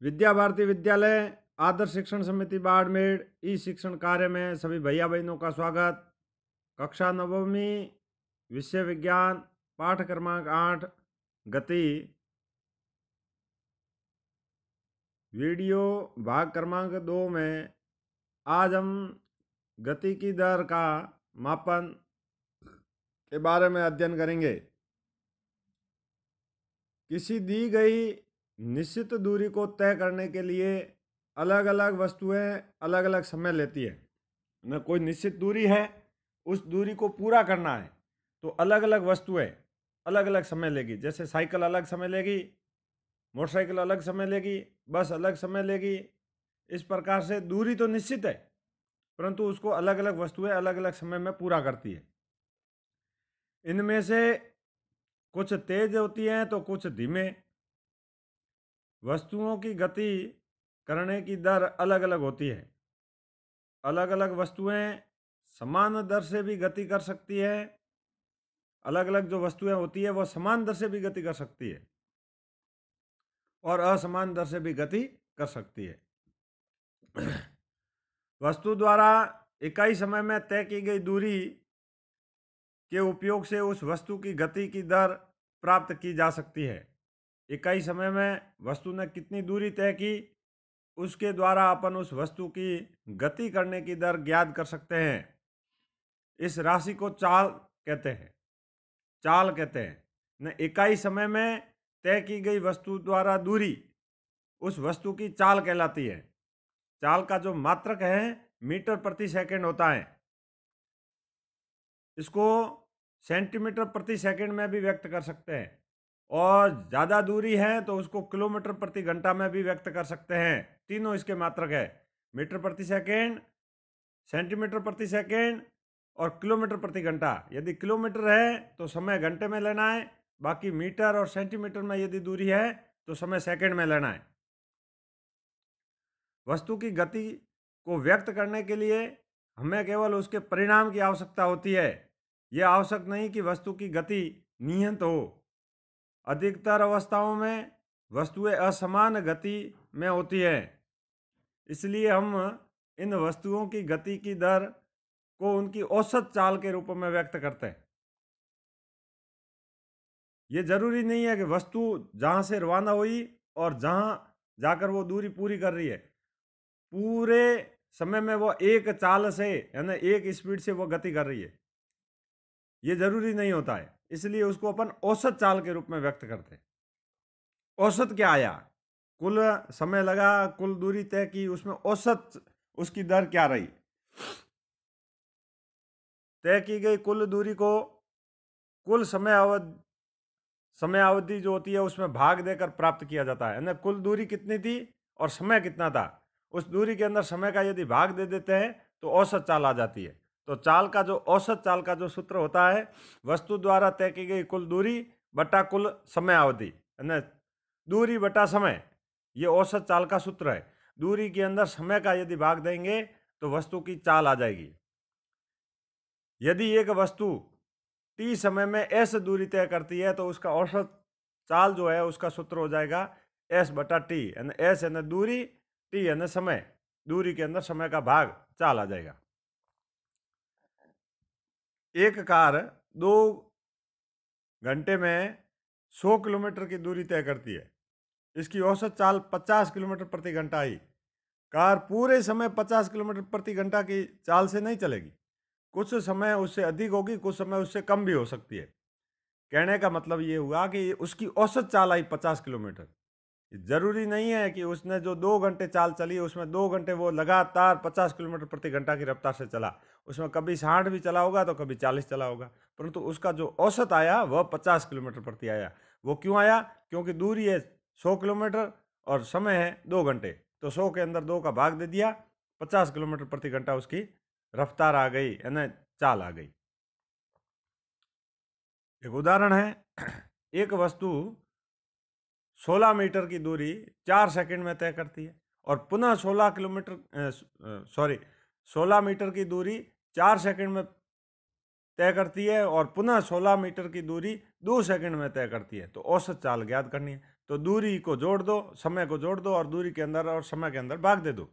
विद्या भारती विद्यालय आदर्श शिक्षण समिति बाड़मेर ई शिक्षण कार्य में सभी भैया बहनों का स्वागत। कक्षा नवमी विषय विज्ञान पाठ क्रमांक 8 गति वीडियो भाग क्रमांक 2 में आज हम गति की दर का मापन के बारे में अध्ययन करेंगे। किसी दी गई निश्चित दूरी को तय करने के लिए अलग अलग वस्तुएं अलग अलग समय लेती है न। कोई निश्चित दूरी है, उस दूरी को पूरा करना है तो अलग अलग वस्तुएं अलग अलग समय लेगी। जैसे साइकिल अलग समय लेगी, मोटरसाइकिल अलग समय लेगी, बस अलग समय लेगी। इस प्रकार से दूरी तो निश्चित है परंतु उसको अलग अलग वस्तुएं अलग अलग समय में पूरा करती है। इनमें से कुछ तेज होती हैं तो कुछ धीमे। वस्तुओं की गति करने की दर अलग अलग होती है। अलग अलग वस्तुएं समान दर से भी गति कर सकती है। अलग अलग जो वस्तुएं होती है वह समान दर से भी गति कर सकती है और असमान दर से भी गति कर सकती है। वस्तु द्वारा इकाई समय में तय की गई दूरी के उपयोग से उस वस्तु की गति की दर प्राप्त की जा सकती है। इकाई समय में वस्तु ने कितनी दूरी तय की उसके द्वारा अपन उस वस्तु की गति करने की दर ज्ञात कर सकते हैं। इस राशि को चाल कहते हैं। चाल कहते हैं न। इकाई समय में तय की गई वस्तु द्वारा दूरी उस वस्तु की चाल कहलाती है। चाल का जो मात्रक है मीटर प्रति सेकंड होता है। इसको सेंटीमीटर प्रति सेकंड में भी व्यक्त कर सकते हैं और ज़्यादा दूरी है तो उसको किलोमीटर प्रति घंटा में भी व्यक्त कर सकते हैं। तीनों इसके मात्रक है, मीटर प्रति सेकंड, सेंटीमीटर प्रति सेकंड और किलोमीटर प्रति घंटा। यदि किलोमीटर है तो समय घंटे में लेना है, बाकी मीटर और सेंटीमीटर में यदि दूरी है तो समय सेकंड में लेना है। वस्तु की गति को व्यक्त करने के लिए हमें केवल उसके परिणाम की आवश्यकता होती है। यह आवश्यक नहीं कि वस्तु की गति नियत हो। अधिकतर अवस्थाओं में वस्तुएं असमान गति में होती है, इसलिए हम इन वस्तुओं की गति की दर को उनकी औसत चाल के रूप में व्यक्त करते हैं। ये जरूरी नहीं है कि वस्तु जहाँ से रवाना हुई और जहाँ जाकर वो दूरी पूरी कर रही है पूरे समय में वो एक चाल से यानी एक स्पीड से वो गति कर रही है, ये जरूरी नहीं होता है। इसलिए उसको अपन औसत चाल के रूप में व्यक्त करते हैं। औसत क्या आया? कुल समय लगा, कुल दूरी तय की, उसमें औसत उसकी दर क्या रही? तय की गई कुल दूरी को कुल समय अवधि जो होती है उसमें भाग देकर प्राप्त किया जाता है। कुल दूरी कितनी थी और समय कितना था, उस दूरी के अंदर समय का यदि भाग दे देते हैं तो औसत चाल आ जाती है। तो औसत चाल का जो सूत्र होता है वस्तु द्वारा तय की गई कुल दूरी बटा कुल समय अवधि, दूरी बटा समय, ये औसत चाल का सूत्र है। दूरी के अंदर समय का यदि भाग देंगे तो वस्तु की चाल आ जाएगी। यदि एक वस्तु t समय में s दूरी तय करती है तो उसका औसत चाल जो है उसका सूत्र हो जाएगा s बटा t, यानी s यानी दूरी, t यानी समय। दूरी के अंदर समय का भाग चाल आ जाएगा। एक कार 2 घंटे में 100 किलोमीटर की दूरी तय करती है। इसकी औसत चाल 50 किलोमीटर प्रति घंटा आई। कार पूरे समय 50 किलोमीटर प्रति घंटा की चाल से नहीं चलेगी, कुछ समय उससे अधिक होगी, कुछ समय उससे कम भी हो सकती है। कहने का मतलब ये हुआ कि उसकी औसत चाल आई 50 किलोमीटर। जरूरी नहीं है कि उसने जो 2 घंटे चाल चली उसमें 2 घंटे वो लगातार 50 किलोमीटर प्रति घंटा की रफ्तार से चला। उसमें कभी 60 भी चला होगा तो कभी 40 चला होगा, परंतु उसका जो औसत आया वह 50 किलोमीटर प्रति आया। वो क्यों आया? क्योंकि दूरी है 100 किलोमीटर और समय है 2 घंटे, तो 100 के अंदर 2 का भाग दे दिया, 50 किलोमीटर प्रति घंटा उसकी रफ्तार आ गई, यानी चाल आ गई। एक उदाहरण है, एक वस्तु 16 मीटर की दूरी 4 सेकंड में तय करती है और पुनः 16 मीटर की दूरी 4 सेकंड में तय करती है और पुनः 16 मीटर की दूरी 2 सेकंड में तय करती है। तो औसत चाल ज्ञात करनी है। तो दूरी को जोड़ दो, समय को जोड़ दो और दूरी के अंदर और समय के अंदर भाग दे दो।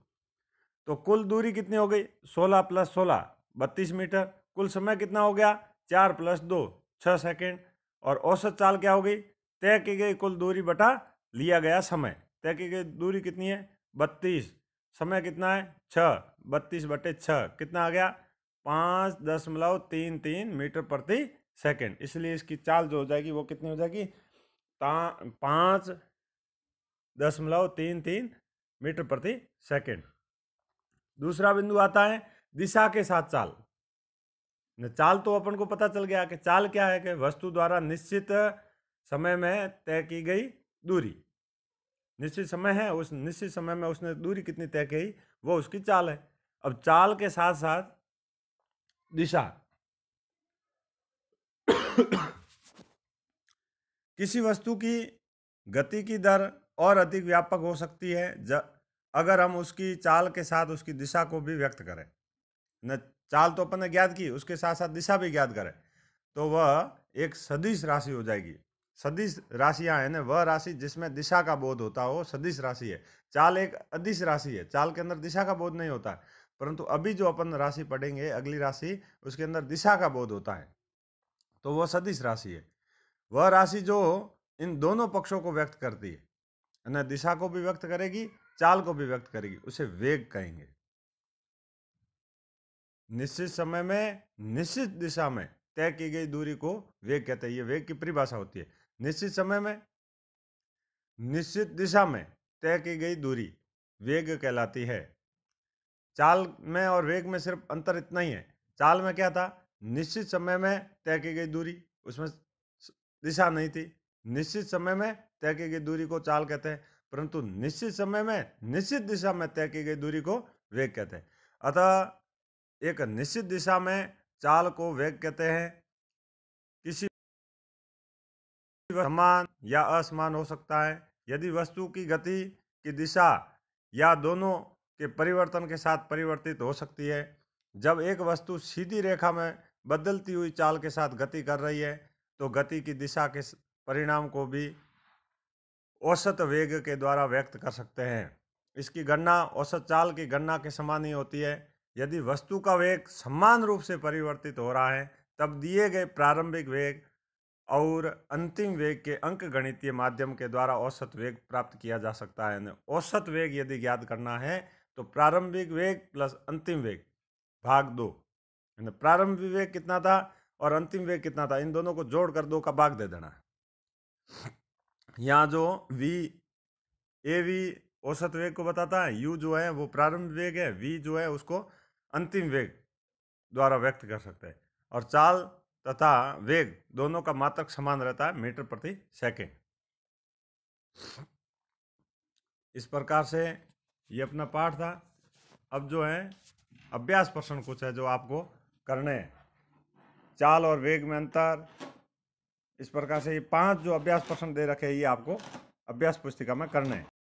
तो कुल दूरी कितनी हो गई? 16 + 16 32 मीटर। कुल समय कितना हो गया? 4 + 2 6 सेकेंड। और औसत चाल क्या हो गई? तय की गई कुल दूरी बटा लिया गया समय। तय की गई दूरी कितनी है? 32। समय कितना है? 6। 32/6 कितना आ गया? 5.33 मीटर प्रति सेकेंड। इसलिए इसकी चाल जो हो जाएगी वो कितनी हो जाएगी? 5.33 मीटर प्रति सेकेंड। दूसरा बिंदु आता है दिशा के साथ चाल। चाल तो अपन को पता चल गया कि चाल क्या है कि वस्तु द्वारा निश्चित समय में तय की गई दूरी। निश्चित समय है, उस निश्चित समय में उसने दूरी कितनी तय की वो उसकी चाल है। अब चाल के साथ साथ दिशा किसी वस्तु की गति की दर और अधिक व्यापक हो सकती है अगर हम उसकी चाल के साथ उसकी दिशा को भी व्यक्त करें। न चाल तो अपन ने ज्ञात की, उसके साथ साथ दिशा भी ज्ञात करें तो वह एक सदिश राशि हो जाएगी। सदिश राशियां है ना, वह राशि जिसमें दिशा का बोध होता हो सदिश राशि है। चाल एक अदिश राशि है, चाल के अंदर दिशा का बोध नहीं होता है। परंतु अभी जो अपन राशि पढ़ेंगे अगली राशि, उसके अंदर दिशा का बोध होता है, तो वह सदिश राशि है। वह राशि जो इन दोनों पक्षों को व्यक्त करती है, ना दिशा को भी व्यक्त करेगी, चाल को भी व्यक्त करेगी, उसे वेग कहेंगे। निश्चित समय में निश्चित दिशा में तय की गई दूरी को वेग कहते हैं। ये वेग की परिभाषा होती है। निश्चित समय में निश्चित दिशा में तय की गई दूरी वेग कहलाती है। चाल में और वेग में सिर्फ अंतर इतना ही है। चाल में क्या था? निश्चित समय में तय की गई दूरी, उसमें दिशा नहीं थी। निश्चित समय में तय की गई दूरी को चाल कहते हैं, परंतु निश्चित समय में निश्चित दिशा में तय की गई दूरी को वेग कहते हैं। अतः एक निश्चित दिशा में चाल को वेग कहते हैं। किसी समान या असमान हो सकता है। यदि वस्तु की गति की दिशा या दोनों के परिवर्तन के साथ परिवर्तित हो सकती है। जब एक वस्तु सीधी रेखा में बदलती हुई चाल के साथ गति कर रही है तो गति की दिशा के परिणाम को भी औसत वेग के द्वारा व्यक्त कर सकते हैं। इसकी गणना औसत चाल की गणना के समान ही होती है। यदि वस्तु का वेग समान रूप से परिवर्तित हो रहा है तब दिए गए प्रारंभिक वेग और अंतिम वेग के अंकगणितीय माध्यम के द्वारा औसत वेग प्राप्त किया जा सकता है। औसत वेग यदि ज्ञात करना है तो प्रारंभिक वेग प्लस अंतिम वेग भाग 2। प्रारंभिक वेग कितना था और अंतिम वेग कितना था, इन दोनों को जोड़कर 2 का भाग दे देना। यहाँ जो वी औसत वेग को बताता है, यू जो है वो प्रारंभिक वेग है, वी जो है उसको अंतिम वेग द्वारा व्यक्त कर सकते हैं। और चाल तथा वेग दोनों का मात्रक समान रहता है, मीटर प्रति सेकेंड। इस प्रकार से ये अपना पाठ था। अब जो है अभ्यास प्रश्न कुछ है जो आपको करने हैं। चाल और वेग में अंतर, इस प्रकार से ये 5 जो अभ्यास प्रश्न दे रखे हैं ये आपको अभ्यास पुस्तिका में करने हैं।